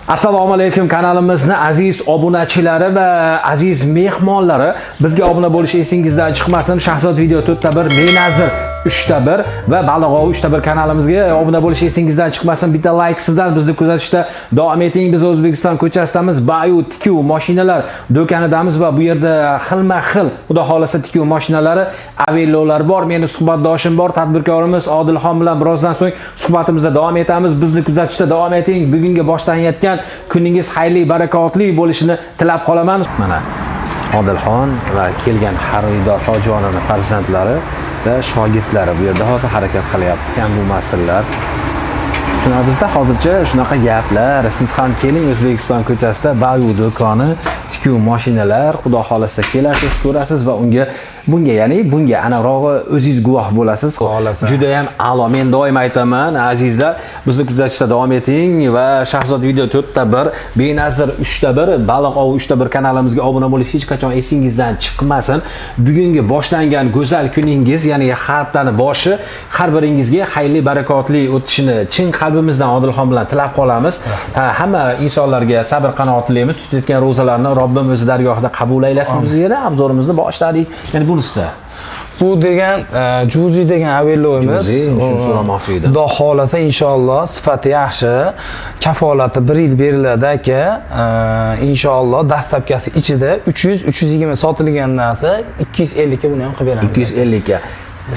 Assalomu alaykum kanalimizni aziz obunachilari va aziz mehmonlari. Bizga obuna bo'lish esingizdan chiqmasin. Shahzod video 4ta1, Menazir 3ta1 va Baliqov 3ta1 kanalimizga obuna bo'lish esingizdan chiqmasin. Bitta like sizdan bizni kuzatishda davom eting. Biz O'zbekiston ko'chasidamiz, Bayu tikuv mashinalar do'konidamiz va bu yerda xilma-xil, xudo xolasa tikuv mashinalari, Avellolar bor. Meni suhbatdoshim bor, tadbirkorimiz Odilxon bilan birozdan so'ng suhbatimizda davom etamiz. Bizni kuzatishda davom eting. Bugungi boshlanayotgan kuningiz xayrli, barakotli bo'lishini tilab qolaman. Mana Odilxon va kelgan xaridor hojijonning farzandlari va shogirdlari bu yerda hozir harakat qilyapti. Kam bu masalalar. Shuna bizda hozircha shunaqa gaplar. Siz ham keling O'zbekiston ko'chasida Bayu do'koni, tikuv mashinalar, xudo xolasa kelasiz, ko'rasiz va bunga aniqrog'i o'zingiz guvoh bo'lasiz. Juda ham a'lo. Men doim aytaman, azizlar, bizni kuzatishda davom eting va Shahzod video 4ta1, Menazir 3ta1, Baliqov 3ta1 kanalimizga obuna bo'lish hech qachon esingizdan chiqmasin. Bugungi boshlangan go'zal kuningiz, ya'ni haftani boshi har biringizga xayrli, barakotli o'tishini chin qalbimizdan Odilxon bilan tilab qolamiz. Hamma insonlarga sabr qanoat tilaymiz. Tutayotgan ro'zalarni Robbim o'z dargohida qabul aylasin. Biz yana obzorimizni boshladik. Ya'ni bunisi bu degan Juzi degan Avello'miz. So'ramoqchi edim. Xudo xolasa inshaalloh sifati yaxshi, kafolati 1 yil beriladi aka. Inshaalloh dastlabkasi ichida 300-320 sotilgan narsa 250 ga buni ham qilib beramiz. 250 ga.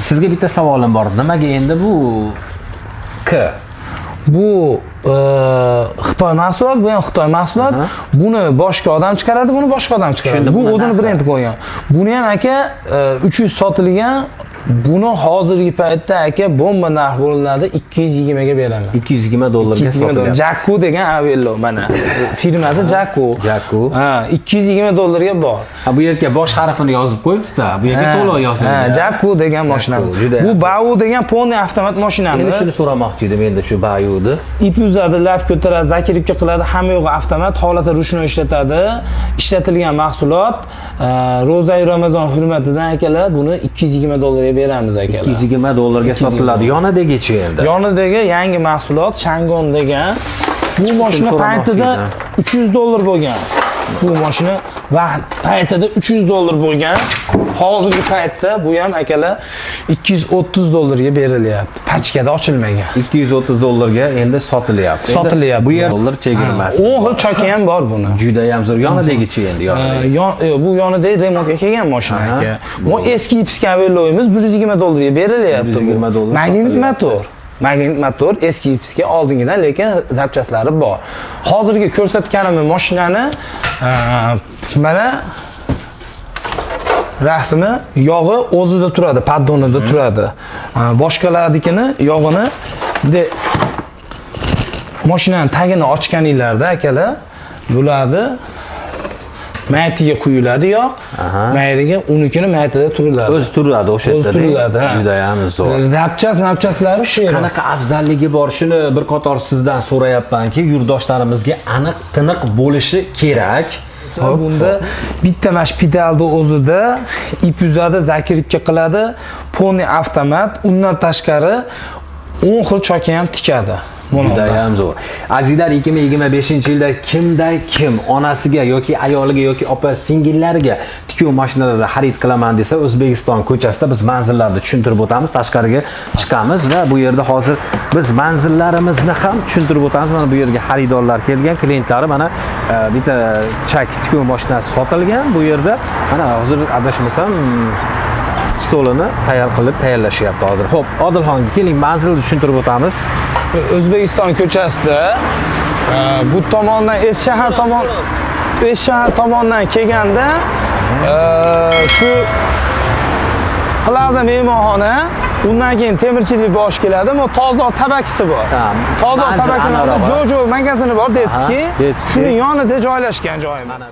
Sizga bitta savolim bor. Nimaga endi bu Bu Xitoy mahsulot, bu ham Xitoy mahsulot. Buni boshqa odam chiqaradi, buni boshqa odam chiqaradi. Bu o'zini brendi qo'ygan. Buni ham aka 300 sotilgan. Buni hozirgi paytda aka bomba narx bo'linadi, 220 ga beraman. $220 sotiladi. Jakku degan Avello mana. Firmasi Jakku. Ha, $220 ga bor. Ha, bu yerga bosh harfini yozib qo'yibsiz-da. Bu yerga to'liq yozilgan. Ha, Jakku degan mashina. Bu Bayu degan poni avtomat mashinamiz. Endi shuni so'ramoqchi edim endi shu Bayu'ni. Ip uzadi, lab ko'taradi, zakiribga qiladi, hamma yo'g'i avtomat, holata ruchno ishlatadi. Ishlatilgan mahsulot Ro'za Ramazon hurmatidan akalar buni $220 ga beramiz akalar. $220 ga sotiladi. Yonidagichi endi. Yonidagi yangi mahsulot Shangon degan. Bu mashina paytida $300 bo'lgan. Bu mashina vaqt paytida $300 bo'lgan. Hozirgi paytda bu ham akalar $230 ga berilyapti. Pachkada ochilmagan. $230 ga endi sotilyapti. Bu yer dollar chegirmasi. 10 xil choki ham bor buni. Juda ham zo'r. Yonidagichi endi bu yonidagi remontga kelgan mashina aka. Bu eski ipska Avello'miz $120 ga berilyapti. $120. Magnit motor. Magnit motor eski ipska oldingidan, lekin zapchastlari bor. Hozirgi ko'rsatganim mashinani mana rasmi yog'i o'zida turadi, paddonida turadi. Boshqalarnikini yog'ini mashinaning tagini ochganinglarda akalar bularni maytiga quyiladi yog', mayriga unikini maytida turiladi. O'z turadi o'sha yerda. O'z turiladi. Juda ham zo'r. Zapchaslari shu yerda. Qanaqa afzalligi bor, shuni bir qator sizdan so'rayapmanki, yurtdoshlarimizga aniq tiniq bo'lishi kerak. Bunda bitta mash pedalni o'zida ip uzadi, zakiribga qiladi, poni avtomat, undan tashqari 10 xil choki ham tikadi. Juda ham zo'r. Azizlar, 2025-yilda kim onasiga yoki ayoliga yoki opa singillariga tikuv mashinalarida xarid qilaman desa, O'zbekiston ko'chasida biz manzillarni tushuntirib o'tamiz, tashqariga chiqamiz va bu yerda hozir biz manzillarimizni ham tushuntirib o'tamiz. Mana bu yerga xaridorlar kelgan, klientlari mana bitta chak tikuv mashinasi sotilgan bu yerda. Mana hozir adashmasam stolini tayyorlashyapti hozir. Xo'p, Odilxon, keling manzilni tushuntirib o'tamiz. O'zbekiston ko'chasida bu tomondan Eshshahar tomondan kelganda shu Plaza mehmonxona, undan keyin temirchilik bosh keladi. Bu Tozoq tabakisi bor. Tozoq tabakining Jojo magazini bor, Detski. Shuni yonida joylashgan joyimiz.